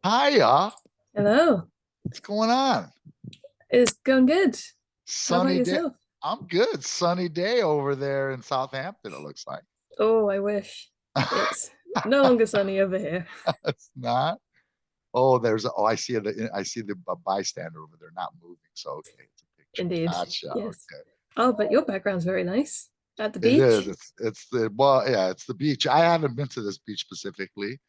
Hiya, Hello. what's going on? It's going good. How about Sunny day. yourself? I'm good. Sunny day over there in Southampton, it looks like. Oh, I wish. It's no longer sunny over here. It's not. Oh, I see it. I see the bystander over there not moving. So, okay, it's a picture. Indeed. Gotcha. Yes. Okay. Oh, but your background's very nice. At the It is. beach? Yeah, it's the beach. I haven't been to this beach specifically,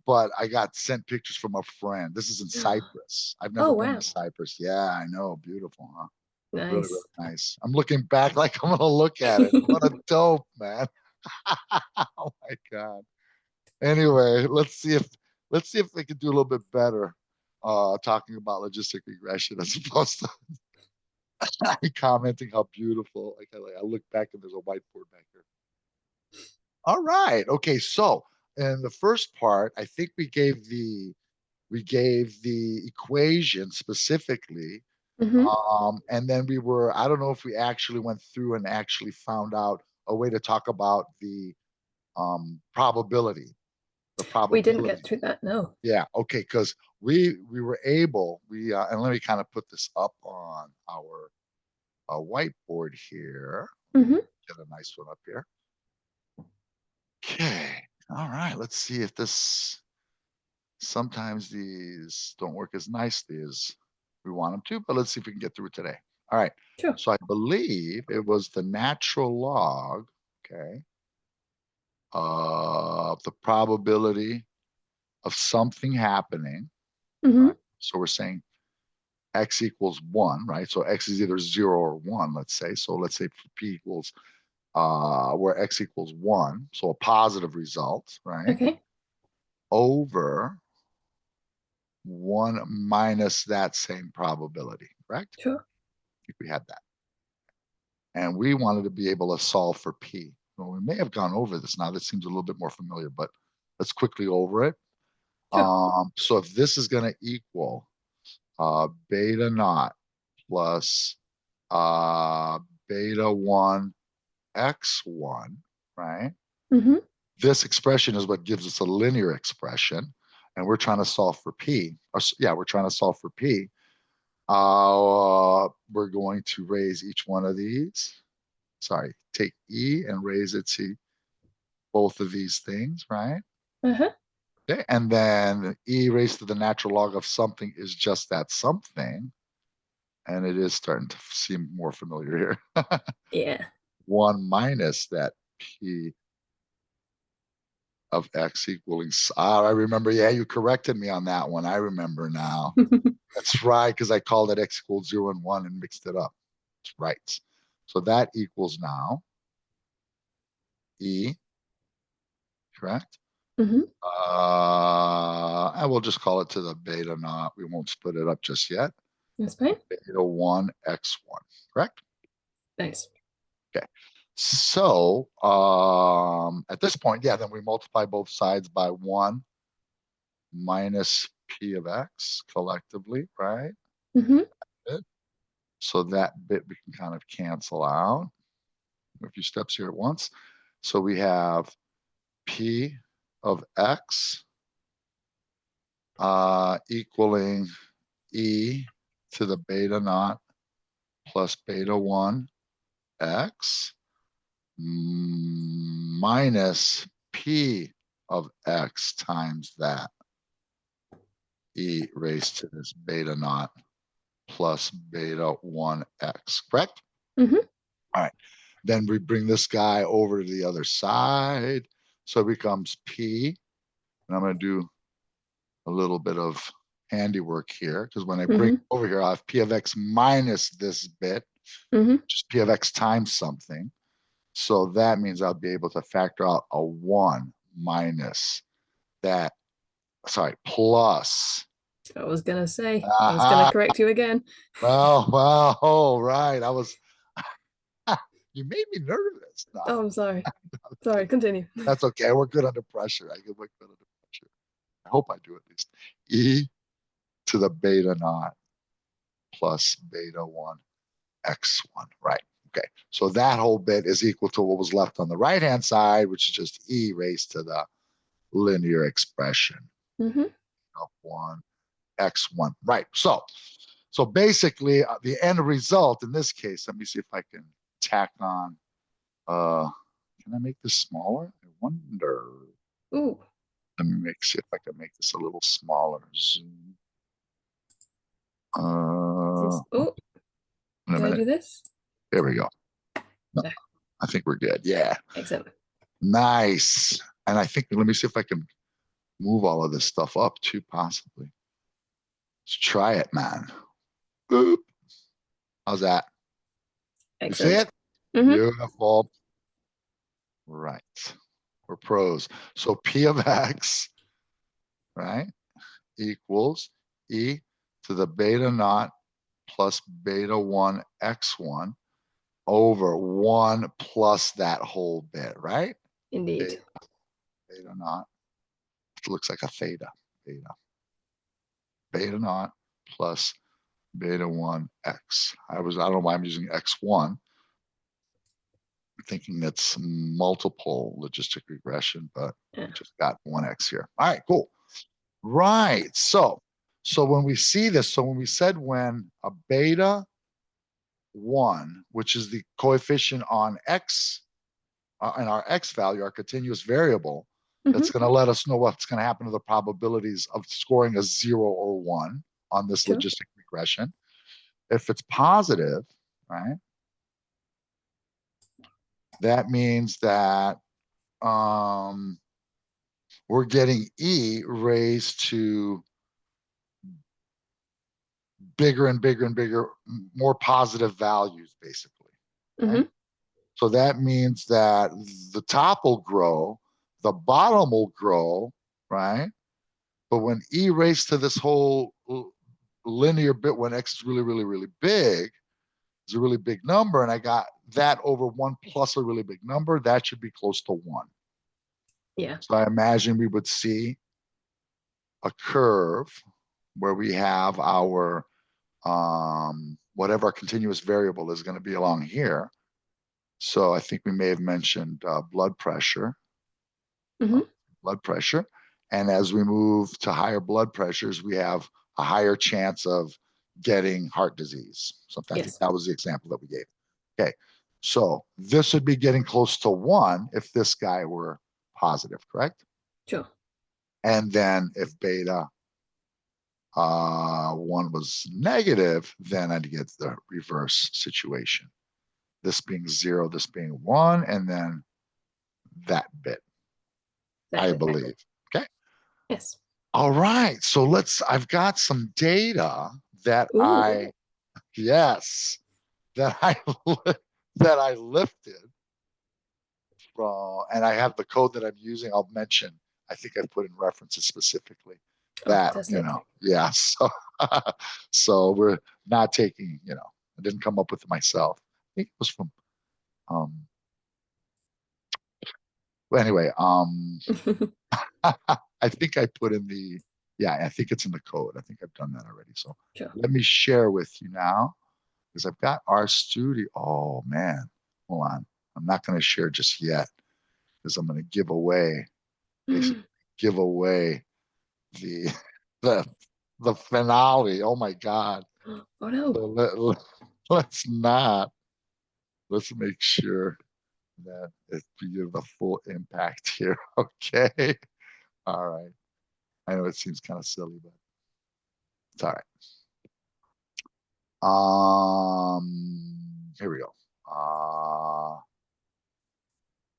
but I got sent pictures from a friend. This is in Cyprus. I've never Oh, been to wow. Cyprus. Yeah, I know. Beautiful, huh? Really, Nice. really nice. I'm looking back like I'm gonna look at it. What a dope, man. Oh my God. Anyway, let's see if we can do a little bit better talking about logistic regression as opposed to commenting how beautiful. I look back and there's a whiteboard back here. All right. Okay, so in the first part, I think we gave the equation specifically. Mm-hmm. And then I don't know if we actually went through and actually found out a way to talk about probability, the We didn't get probability. through that, no. Yeah, okay, because we were able, and let me kind of put this up on our whiteboard here. Let me Mm-hmm. get a nice one up here. Okay, all right, let's see if this, sometimes these don't work as nicely as we want them to, but let's see if we can get through it today. All right. Sure. So I believe it was the natural log, okay, of the probability of something happening, Mm-hmm. right? So we're saying x equals 1, right? So x is either 0 or 1, let's say. So let's say p equals where x equals 1, so a positive result, right? Okay. Over 1 minus that same probability, correct? Sure. I think we had that. And we wanted to be able to solve for P. Well, we may have gone over this now. This seems a little bit more familiar, but let's quickly over it. Sure. So if this is going to equal beta naught plus uh, beta 1 x1, right? Mm-hmm. This expression is what gives us a linear expression. And we're trying to solve for P. Yeah, we're trying to solve for P. We're going to raise each one of these. Sorry, take E and raise it to both of these things, right? Uh-huh. Okay, and then E raised to the natural log of something is just that something, and it is starting to seem more familiar here. Yeah. 1 minus that P of X equaling, I remember, yeah, you corrected me on that one. I remember now. That's right, because I called it X equals 0 and 1 and mixed it up. That's right. So that equals now E, correct? Mm-hmm. I will just call it to the beta naught. We won't split it up just yet. That's fine. Beta 1 x1, correct? Nice. Okay. So at this point, yeah, then we multiply both sides by 1 minus p of x collectively, right? Mm-hmm. So that bit we can kind of cancel out a few steps here at once. So we have p of x equaling e to the beta naught plus beta 1 x minus p of x times that e raised to this beta naught plus beta 1x, correct? Mm-hmm. All right. Then we bring this guy over to the other side. So it becomes p. And I'm going to do a little bit of handiwork here because when I bring it Mm-hmm. over here, I have p of x minus this bit, Mm-hmm. just p of x times something. So that means I'll be able to factor out a 1 minus that, sorry, plus. I was gonna Aha. correct you again. Well, all right. You made me nervous. No, Oh, I'm sorry. Sorry, continue. that's okay. We're good under pressure. I can work good under pressure. I hope I do at least. E to the beta naught plus beta 1 x1. Right. Okay. So that whole bit is equal to what was left on the right hand side, which is just e raised to the linear expression. Mm-hmm. of 1, x1. Right. So basically, the end result in this case, let me see if I can tack on. Can I make this smaller? I wonder. Ooh. Let me see if I can make this a little smaller. Zoom. Oh, In a do I minute. do this? There we go. No, There. I think we're good. Yeah. Excellent. Nice. And I think, let me see if I can move all of this stuff up too, possibly. Let's try it, man. Boop. How's that? You see Excellent. it? Mm-hmm. Beautiful. Right. We're pros. So P of X, right, equals E to the beta naught plus beta 1 x1 over 1 plus that whole bit, right? Indeed. Beta, beta naught. It looks like a theta. Beta naught plus beta 1 x. I don't know why I'm using x1. I'm thinking that's multiple logistic regression, but Yeah. we just got 1x here. All right, cool. Right. So when we see this, so when we said when a beta 1, which is the coefficient on x, and our x value, our continuous variable, that's Mm-hmm. going to let us know what's going to happen to the probabilities of scoring a 0 or 1 on this Sure. logistic regression. If it's positive, right, that means that we're getting e raised to bigger and bigger and bigger, more positive values, basically. Okay? Mm-hmm. So that means that the top will grow, the bottom will grow, right? But when e raised to this whole linear bit, when x is really, really, really big, is a really big number, and I got that over 1 plus a really big number, that should be close to 1. Yeah. So I imagine we would see a curve where we have our whatever our continuous variable is going to be along here. So I think we may have mentioned Mm-hmm. blood pressure. And as we move to higher blood pressures, we have a higher chance of getting heart disease. So I think Yes. that was the example that we gave. Okay. So this would be getting close to 1 if this guy were positive, correct? Sure. And then if beta 1 was negative, then I'd get the reverse situation. This being 0, this being 1, and then that bit, I Exactly. believe. Okay. Yes. All right. So I've got some data that Ooh. yes, that I, that I lifted from, and I have the code that I'm using. I'll mention, I think I put in references specifically Oh, that, fantastic. yeah. So, so we're not taking, I didn't come up with it myself. I think it was from, um, well, anyway, I think I put in yeah, I think it's in the code. I think I've done that already. So Sure. let me share with you now because I've got our studio. Oh man, hold on. I'm not going to share just yet because I'm going to basically give away the the the finale. Oh my God. Oh no. So let's not. Let's make sure that it gives the full impact here. Okay. All right. I know it seems kind of silly, but it's all right. Here we go.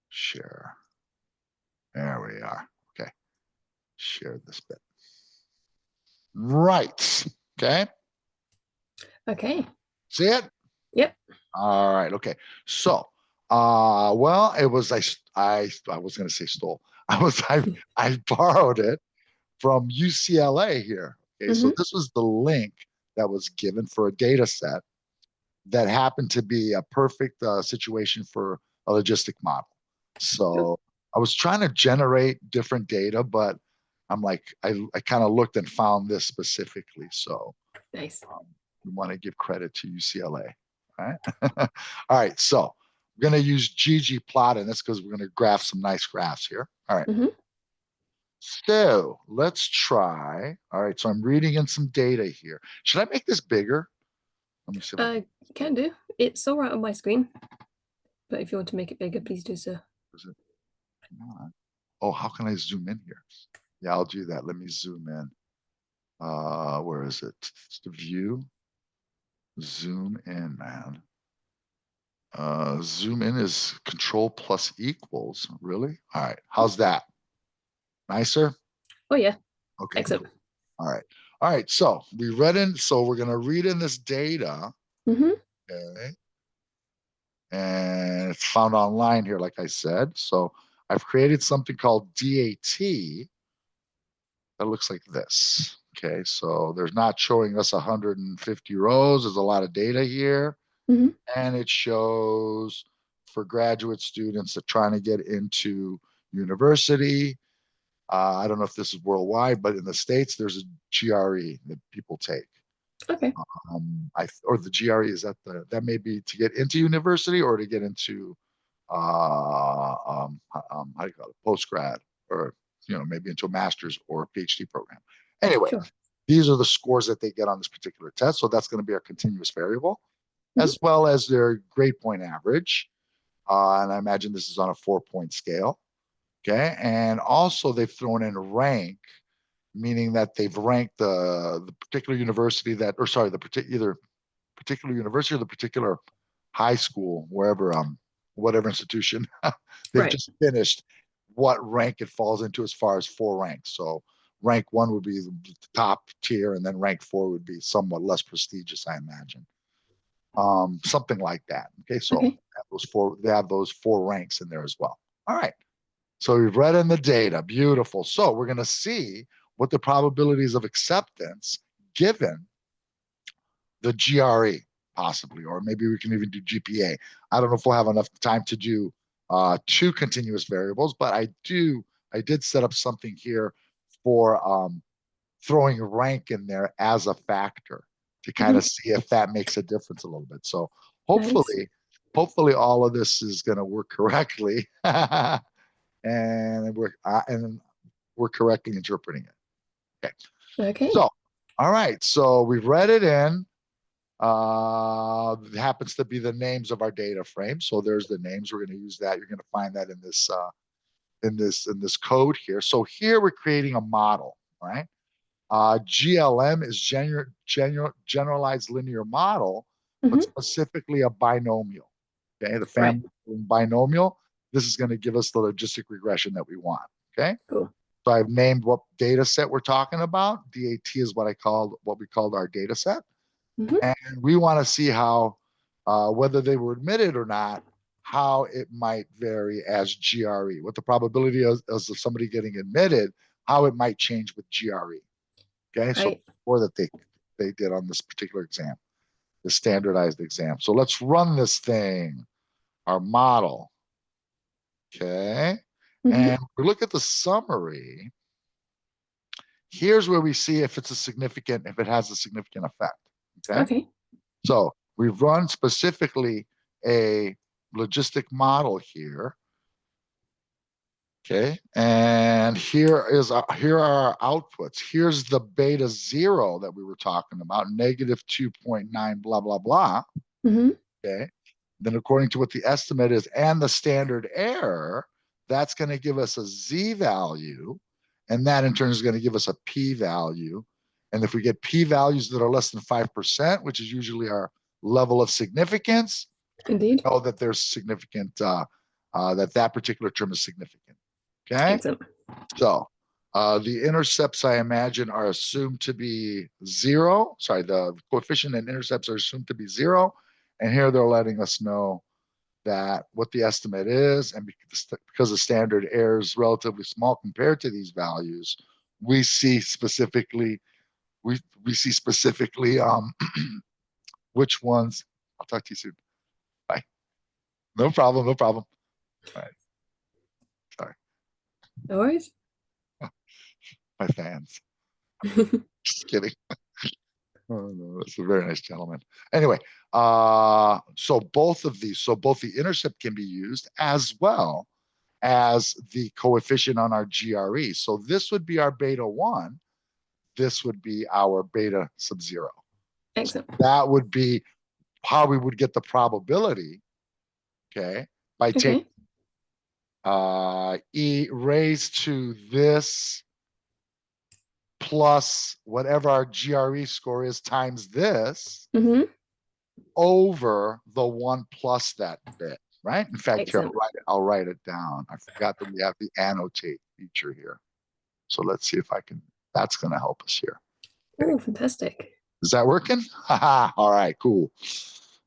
Share. There we are. Okay. Share this bit. Right. Okay. Okay. See it? Yep. All right. Okay. So, well, it was I was going to say stole. I borrowed it from UCLA here. Okay. So Mm-hmm. this was the link that was given for a data set that happened to be a perfect situation for a logistic model. Sure. So I was trying to generate different data, but I'm like, I kind of looked and found this specifically. So Nice. we want to give credit to UCLA. All right. All right. So we're going to use ggplot in this because we're going to graph some nice graphs here. All right. Mm-hmm. So let's try. All right, so I'm reading in some data here. Should I make this bigger? Let me see if I can. You can do. It's all right on my screen, but if you want to make it bigger, please do so. Is it not? Oh, how can I zoom in here? Yeah, I'll do that. Let me zoom in. Where is it? It's the view. Zoom in, man. Zoom in is control plus equals. Really? All right. How's that? Nicer? Oh yeah, Okay, good. excellent. All right. All right. So we read in, so we're going to read in this data. Mm-hmm. Okay. And it's found online here, like I said. So I've created something called DAT that looks like this. Okay. So there's not showing us 150 rows. There's a lot of data here. Mm-hmm. And it shows for graduate students that are trying to get into university. I don't know if this is worldwide, but in the States, there's a GRE that people take. Okay. Or the GRE is that may be to get into university or to get into how do you call it, post grad, or maybe into a master's or a PhD program. Anyway, Sure. these are the scores that they get on this particular test. So that's going to be our continuous variable, Mm-hmm. as well as their grade point average. And I imagine this is on a 4-point scale. Okay. And also they've thrown in rank, meaning that they've ranked the particular university that, or sorry, either particular university or the particular high school, wherever, whatever institution they've Right. just finished, what rank it falls into as far as 4 ranks. So rank 1 would be the top tier, and then rank 4 would be somewhat less prestigious, I imagine. Something like that. Okay, so Okay. they have those 4 ranks in there as well. All right. So we've read in the data. Beautiful. So we're going to see what the probabilities of acceptance given the GRE, possibly, or maybe we can even do GPA. I don't know if we'll have enough time to do 2 continuous variables, but I did set up something here for throwing rank in there as a factor to kind Mm-hmm. of see if that makes a difference a little bit. So Nice. hopefully all of this is going to work correctly, and we're correctly interpreting it. Okay. Okay. So, all right. So we've read it in. It happens to be the names of our data frame. So there's the names. We're going to use that. You're going to find that in this code here. So here we're creating a model, right? GLM is generalized linear model, but Mm-hmm. specifically a binomial. Okay, the Right. family binomial. This is going to give us the logistic regression that we want. Okay, Cool. so I've named what data set we're talking about. DAT is what we called our data set, Mm-hmm. and we want to see how whether they were admitted or not, how it might vary as GRE, what the probability is of somebody getting admitted, how it might change with GRE. Okay, so Right. or that they did on this particular exam, the standardized exam. So let's run this thing, our model. Okay, Mm-hmm. and we look at the summary. Here's where we see if if it has a significant effect. Okay, Okay. so we've run specifically a logistic model here. Okay, and here are our outputs. Here's the beta 0 that we were talking about, negative 2.9, blah blah blah. Mm-hmm. Okay, then according to what the estimate is and the standard error, that's going to give us a z value, and that in turn is going to give us a p value. And if we get p values that are less than 5%, which is usually our level of significance, Indeed. know that there's significant that particular term is significant. Okay, Excellent. so the intercepts I imagine are assumed to be 0. Sorry, the coefficient and intercepts are assumed to be 0, and here they're letting us know that what the estimate is, and because the standard error is relatively small compared to these values, we see specifically we see specifically which ones. I'll talk to you soon. Bye. No problem. No problem. All right. Sorry, No worries. my fans. Just kidding. Oh, no, that's a very nice gentleman. Anyway, so both the intercept can be used as well as the coefficient on our GRE. So this would be our beta 1. This would be our beta sub 0. Excellent. That would be how we would get the probability, okay, by taking Okay. e raised to this plus whatever our GRE score is times this Mm-hmm. over the 1 plus that bit, right? In fact, here, Excellent. I'll write it down. I forgot that we have the annotate feature here. So let's see if I can, that's going to help us here. Oh, fantastic. Is that working? All right, cool.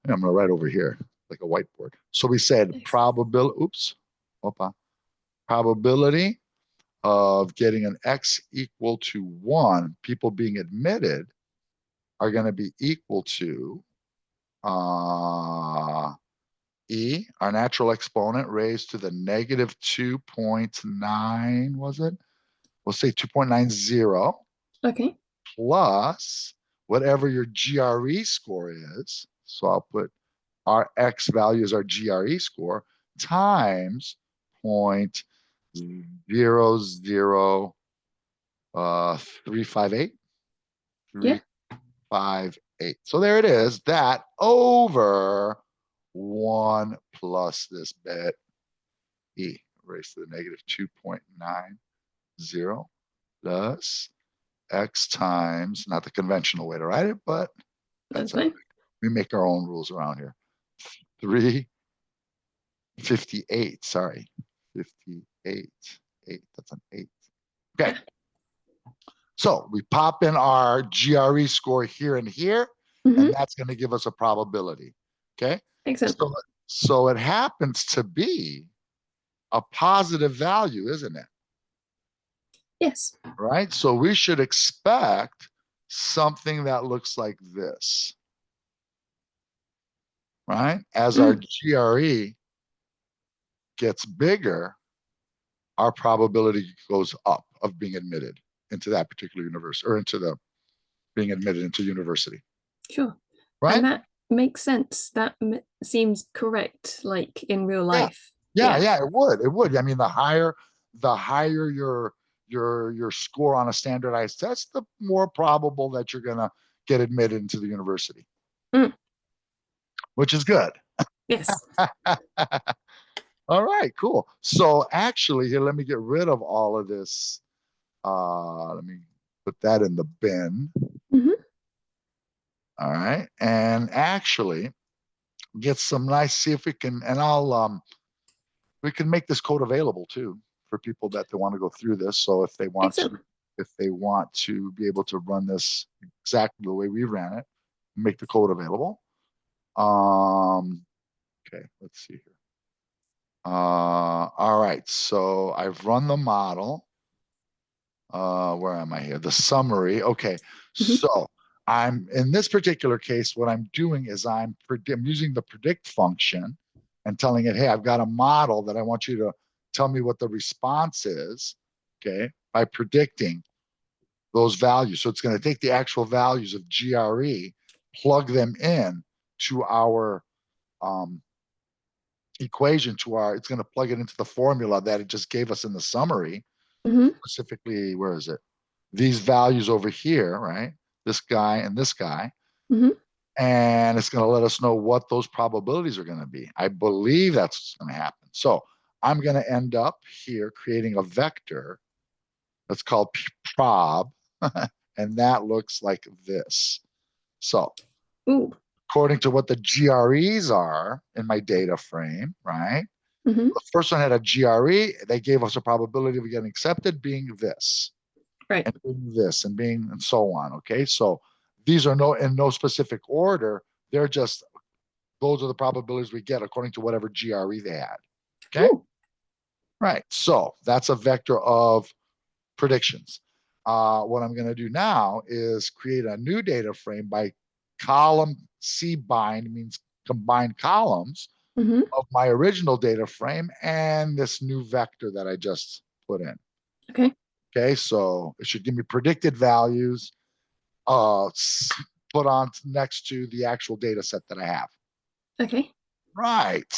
I'm going to write over here like a whiteboard. So we said Excellent. probability, oops, probability of getting an X equal to 1, people being admitted are going to be equal to E, our natural exponent, raised to the negative 2.9, was it? We'll say 2.90 Okay. plus whatever your GRE score is. So I'll put our X value as our GRE score times 0.00358. Yeah. 358. So there it is. That over 1 plus this bit E raised to the negative 2.90 plus X times, not the conventional way to write it, but That's that's all right. fine. We make our own rules around here. 358, sorry. 58, 8, that's an 8. Okay. Ah, So we pop in our GRE score here and here, and mm-hmm. that's going to give us a probability. Okay. Excellent. So it happens to be a positive value, isn't it? Yes. Right. So we should expect something that looks like this, right? As our Mm. GRE gets bigger, our probability goes up of being admitted into that particular university or into the being admitted into university, Sure. And right? that makes sense. That seems correct, like in real Yeah, life. yeah, Yeah. yeah. It would, it would. I mean, the higher your score on a standardized test, the more probable that you're gonna get admitted into the university, Mm. which is good. Yes. All right, cool. So actually, here, let me get rid of all of this. Let me put that in the bin. Mm-hmm. All right, and actually get some nice. See if we can, and I'll we can make this code available too for people that they want to go through this. So Excellent. if they want to be able to run this exactly the way we ran it, make the code available. Okay, let's see here. All right, so I've run the model. Where am I here? The summary. Okay, Mm-hmm. so I'm in this particular case, what I'm doing is I'm using the predict function and telling it, hey, I've got a model that I want you to tell me what the response is, okay, by predicting those values. So it's going to take the actual values of GRE, plug them in to our equation, it's going to plug it into the formula that it just gave us in the summary, Mm-hmm. specifically, where is it? These values over here, right? This guy and this guy. Mm-hmm. And it's going to let us know what those probabilities are going to be. I believe that's what's going to happen. So I'm going to end up here creating a vector that's called prob, and that looks like this. So Ooh. according to what the GREs are in my data frame, right? Mm-hmm. The first one had a GRE. They gave us a probability of getting accepted being this, Right. and being this, and being, and so on. Okay, so these are in no specific order. They're just, those are the probabilities we get according to whatever GRE they had. Okay, Ooh. right. So that's a vector of predictions. What I'm going to do now is create a new data frame by column C bind, means combine columns Mm-hmm. of my original data frame and this new vector that I just put in. Okay. Okay, so it should give me predicted values uh, put on next to the actual data set that I have. Okay. Right.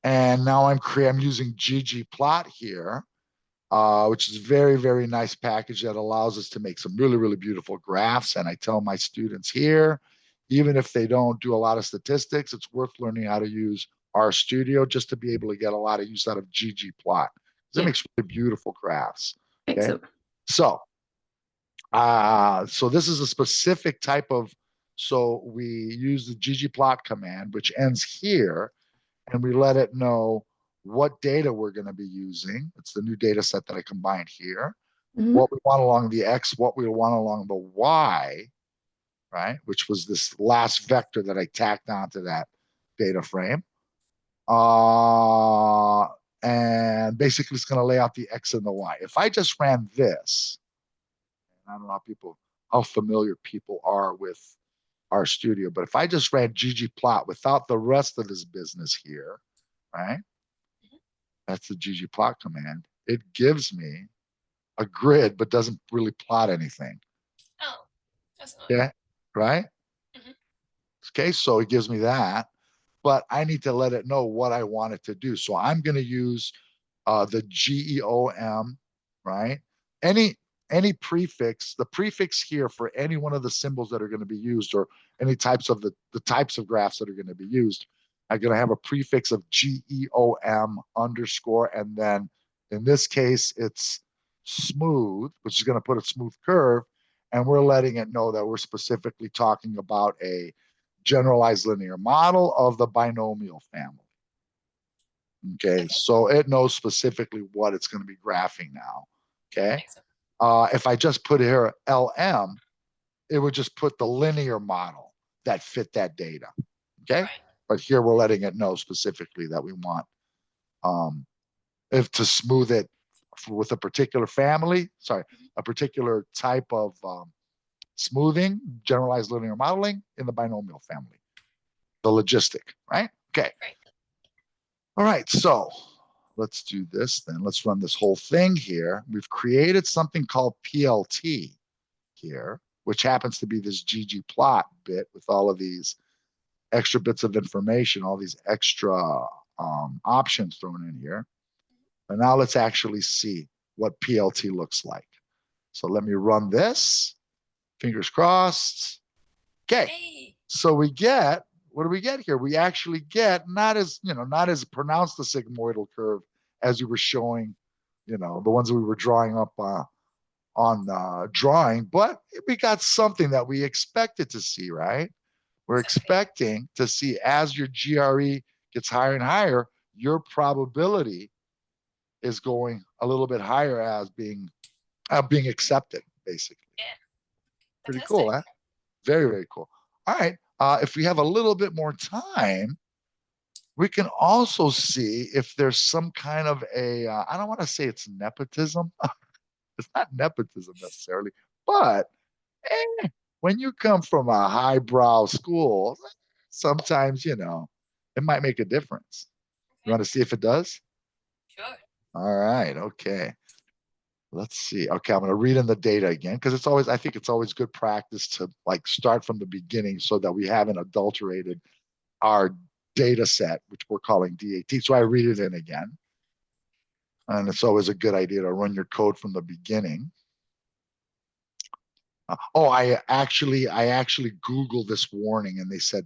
And now I'm using ggplot here, which is a very, very nice package that allows us to make some really, really beautiful graphs. And I tell my students here, even if they don't do a lot of statistics, it's worth learning how to use RStudio just to be able to get a lot of use out of ggplot. It Yeah. makes really beautiful graphs. Okay. Excellent. So this is a specific type of, so we use the ggplot command, which ends here, and we let it know what data we're going to be using. It's the new data set that I combined here. Mhm. What we want along the X, what we want along the Y, right? Which was this last vector that I tacked onto that data frame. Uh, and basically it's going to lay out the X and the Y. If I just ran this, I don't know how familiar people are with RStudio, but if I just ran ggplot without the rest of this business here, right? That's the ggplot command. It gives me a grid, but doesn't really plot anything. Oh, that's annoying. Yeah, right? Mhm. Okay, so it gives me that, but I need to let it know what I want it to do. So I'm going to use the GEOM, right? Any any prefix, the prefix here for any one of the symbols that are going to be used, or any types of the types of graphs that are going to be used, I'm going to have a prefix of GEOM underscore, and then in this case it's smooth, which is going to put a smooth curve, and we're letting it know that we're specifically talking about a generalized linear model of the binomial family. Okay, so it knows specifically what it's going to be graphing now. Okay, if I just put here LM, it would just put the linear model that fit that data. Okay, Right. but here we're letting it know specifically that we want if to smooth it with a particular family, sorry, a particular type of smoothing, generalized linear modeling in the binomial family, the logistic, right? Okay. Right. All right, so let's do this then. Let's run this whole thing here. We've created something called PLT here, which happens to be this ggplot bit with all of these extra bits of information, all these extra options thrown in here. And now let's actually see what PLT looks like. So let me run this. Fingers crossed. Okay. Hey. So what do we get here? We actually get not as pronounced a sigmoidal curve as we were showing, the ones that we were drawing up on drawing, but we got something that we expected to see, right? We're expecting to see as your GRE gets higher and higher, your probability is going a little bit higher as being accepted, basically. Yeah. Pretty cool, Fantastic. huh? Very, very cool. All right. If we have a little bit more time, we can also see if there's some kind of I don't want to say it's nepotism. It's not nepotism necessarily, but when you come from a highbrow school, sometimes, it might make a difference. You Okay. want to see if it does? Sure. All right. Okay. Let's see. Okay, I'm going to read in the data again because I think it's always good practice to like start from the beginning so that we haven't adulterated our data set, which we're calling DAT. So I read it in again. And it's always a good idea to run your code from the beginning. I actually Googled this warning and they said,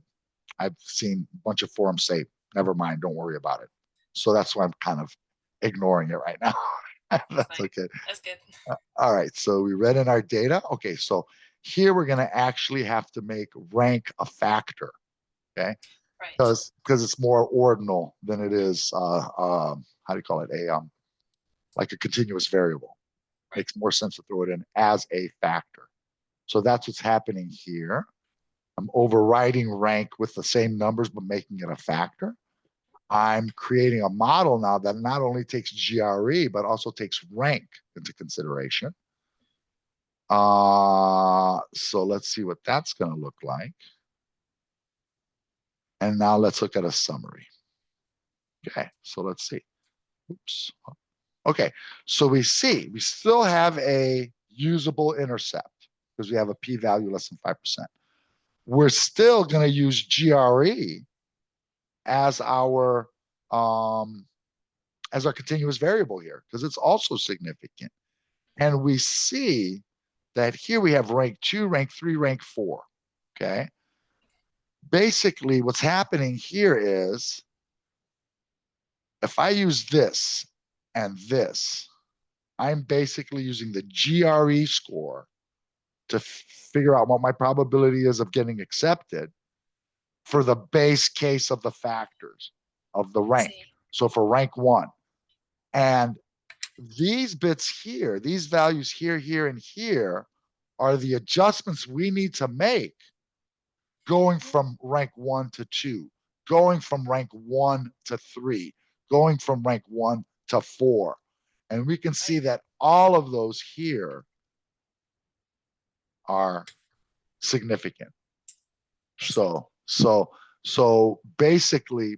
I've seen a bunch of forums say, never mind, don't worry about it. So that's why I'm kind of ignoring it right now. That's Fine. okay. That's good. All right, so we read in our data. Okay, so here we're going to actually have to make rank a factor, okay? Right. Because it's more ordinal than it is, how do you call it, like a continuous variable. Right. Makes more sense to throw it in as a factor. So that's what's happening here. I'm overriding rank with the same numbers, but making it a factor. I'm creating a model now that not only takes GRE, but also takes rank into consideration. So let's see what that's going to look like. And now let's look at a summary. Okay, so let's see. Oops. Okay, so we still have a usable intercept because we have a p-value less than 5%. We're still going to use GRE as our as our continuous variable here because it's also significant. And we see that here we have rank 2, rank 3, rank 4. Okay. Basically, what's happening here is if I use this and this, I'm basically using the GRE score to figure out what my probability is of getting accepted for the base case of the factors of the rank. So for rank 1. And these bits here, these values here, here, and here are the adjustments we need to make going from rank 1 to 2, going from rank 1 to 3, going from rank 1 to 4. And we can see that all of those here are significant. So basically,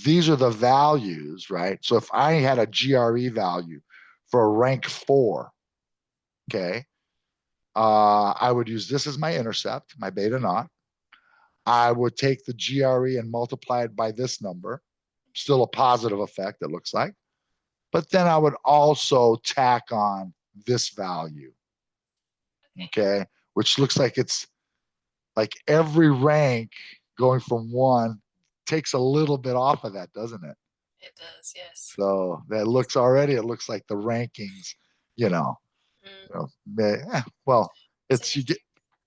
these are the values, right? So if I had a GRE value for a rank 4, okay, I would use this as my intercept, my beta naught. I would take the GRE and multiply it by this number, still a positive effect, it looks like. But then I would also tack on this value, okay, which looks like it's like every rank going from 1 takes a little bit off of that, doesn't it? It does, yes. So that looks already, it looks like the rankings, you know, well, it's, So you get,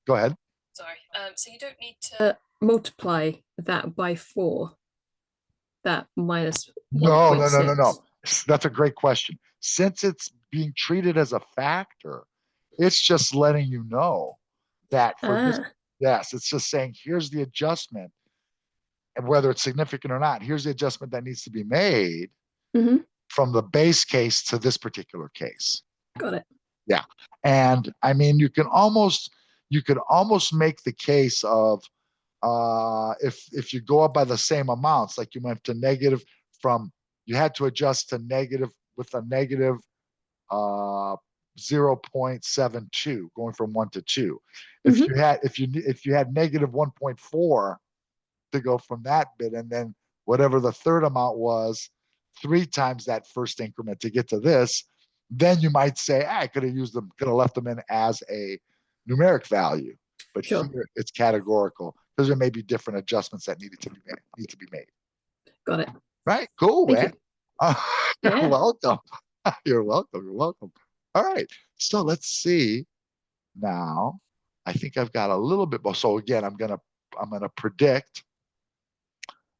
go ahead. Sorry. So you don't need to multiply that by 4, that minus No, 1.6. That's a great question. Since it's being treated as a factor, it's just letting you know that for this, yes, it's just saying, here's the adjustment, and whether it's significant or not, here's the adjustment that needs to be made from the base case to this particular case. Got it. Yeah. And I mean, you could almost make the case of if you go up by the same amounts, like you went to negative from, you had to adjust to negative with a negative 0.72 going from 1 to 2. If you had negative 1.4 to go from that bit, and then whatever the third amount was, 3 times that first increment to get to this, then you might say, I could have left them in as a numeric value. But here it's categorical because there may be different adjustments that need to be made. Got it. Right? Cool, Thank man. You're welcome. You're welcome. You're welcome. All right. So let's see. Now, I think I've got a little bit more. So again, I'm gonna predict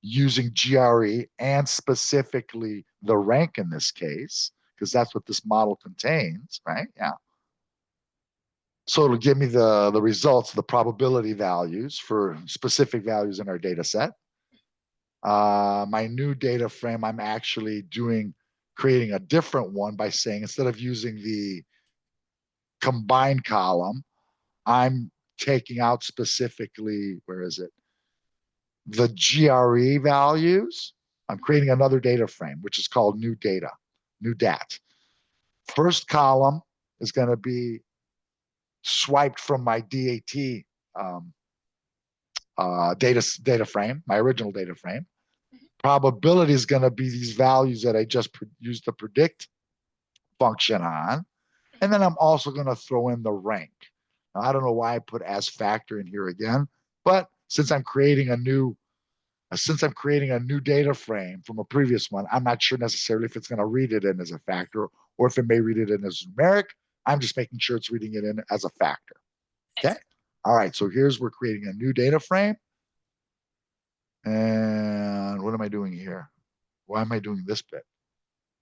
using GRE and specifically the rank in this case, because that's what this model contains, right? Yeah. So it'll give me the results, the probability values for specific values in our data set. My new data frame, I'm actually creating a different one by saying, instead of using the combined column, I'm taking out specifically, where is it? The GRE values. I'm creating another data frame, which is called new data, new DAT. First column is going to be swiped from my DAT data frame, my original data frame. Probability is going to be these values that I just used the predict function on. And then I'm also going to throw in the rank. Now, I don't know why I put as factor in here again, but since I'm creating a new data frame from a previous one, I'm not sure necessarily if it's going to read it in as a factor or if it may read it in as numeric. I'm just making sure it's reading it in as a factor. Okay. All right. So we're creating a new data frame. And what am I doing here? Why am I doing this bit?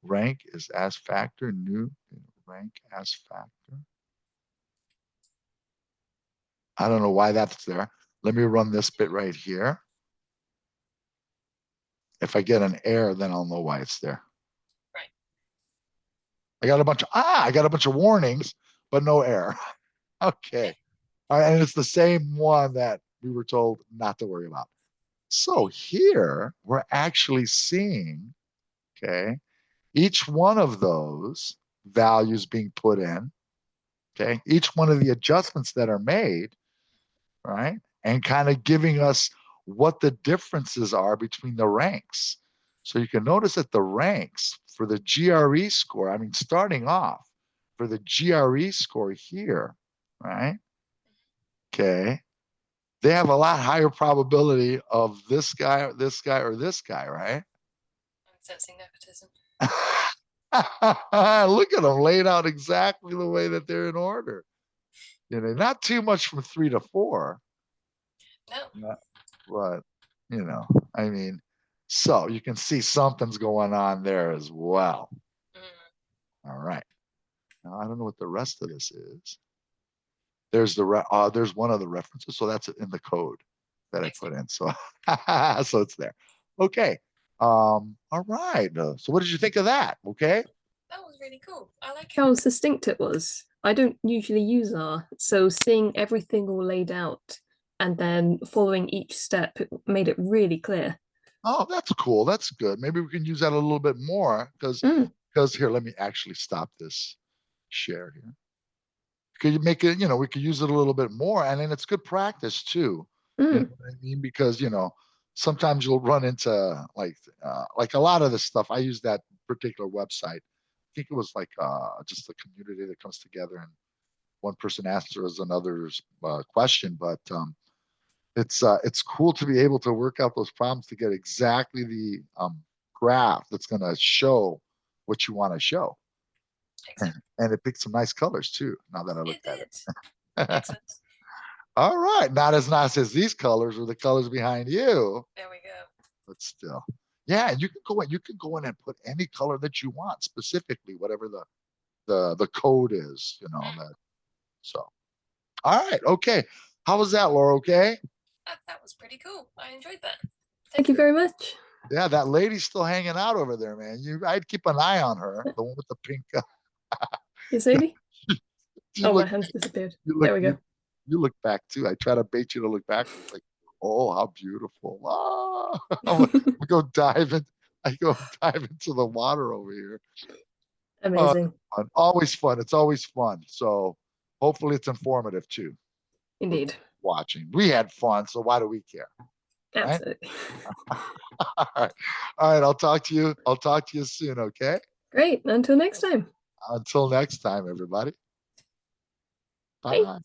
Rank is as factor, new rank as factor. I don't know why that's there. Let me run this bit right here. If I get an error, then I'll know why it's there. Right. I got a bunch of warnings, but no error. Okay. All right, and it's the same one that we were told not to worry about. So here we're actually seeing, okay, each one of those values being put in, okay, each one of the adjustments that are made, right, and kind of giving us what the differences are between the ranks. So you can notice that the ranks for the GRE score, I mean, starting off for the GRE score here, right? Okay. They have a lot higher probability of this guy, or this guy, or this guy, right? I'm sensing nepotism. Look at them laid out exactly the way that they're in order. You know, not too much from 3 to 4. No. But, you know, I mean, so you can see something's going on there as well. All right. Now, I don't know what the rest of this is. There's there's one of the references. So that's in the code that I put in. So, so it's there. Okay. All right. So what did you think of that? Okay. That was really cool. I like How succinct it was. I don't usually use R, so seeing everything all laid out and then following each step, it made it really clear. Oh, that's cool. That's good. Maybe we can use that a little bit more because here, let me actually stop this share here. Could you make it, you know, we could use it a little bit more, and then it's good practice too. You know what I mean? Because, you know, sometimes you'll run into like a lot of this stuff. I use that particular website. I think it was like just a community that comes together and one person answers another's question. But it's cool to be able to work out those problems to get exactly the graph that's going to show what you want to show. And it picked some nice colors too, now that I looked at it. Excellent. All right. Not as nice as these colors or the colors behind you. There we go. But still. Yeah, and you can go in and put any color that you want, specifically, whatever the code is, you know, that so. All right, okay. How was that, Laura? Okay. That was pretty cool. I enjoyed that. Thank you very much. Yeah, that lady's still hanging out over there, man. I'd keep an eye on her, the one with the pink. Yes, lady? You Oh, my look, hand's disappeared. you There look, we go. you look back too. I try to bait you to look back. It's like, oh, how beautiful! Ah, I go dive in. I go dive into the water over here. Amazing. Fun. Always fun. It's always fun. So hopefully it's informative too. Indeed. Watching, we had fun. So why do we care? Right? Absolutely. All right. All right. I'll talk to you. I'll talk to you soon. Okay. Great. Until next time. Until next time, everybody. Bye. Bye.